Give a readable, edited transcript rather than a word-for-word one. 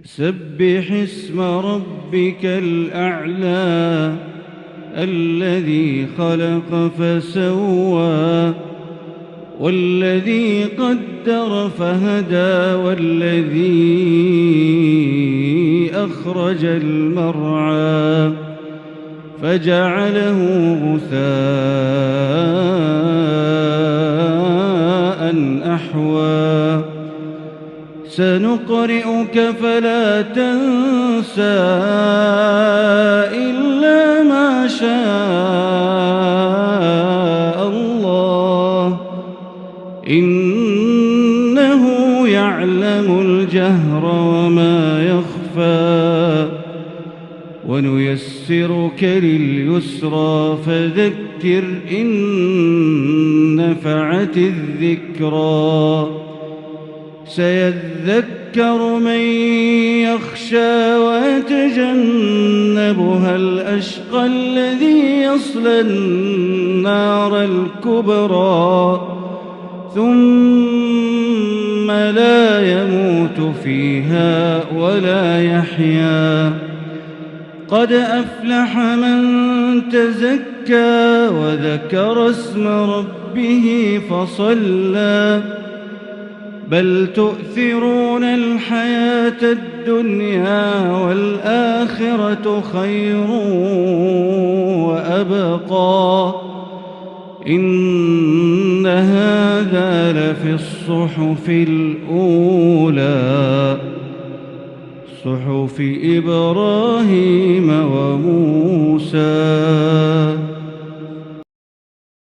سبح اسم ربك الأعلى الذي خلق فسوى والذي قدر فهدى والذي أخرج المرعى فجعله غثاء أحوى سنقرئك فلا تنسى إلا ما شاء الله إنه يعلم الجهر وما يخفى ونيسرك لليسرى فذكر إن نفعت الذكرى سيذكر من يخشى ويتجنبها الأشقى الذي يصلى النار الكبرى ثم لا يموت فيها ولا يحيا قد أفلح من تزكى وذكر اسم ربه فصلى بل تؤثرون الحياة الدنيا والآخرة خير وأبقى إن هذا لفي الصحف الأولى صحف إبراهيم وموسى.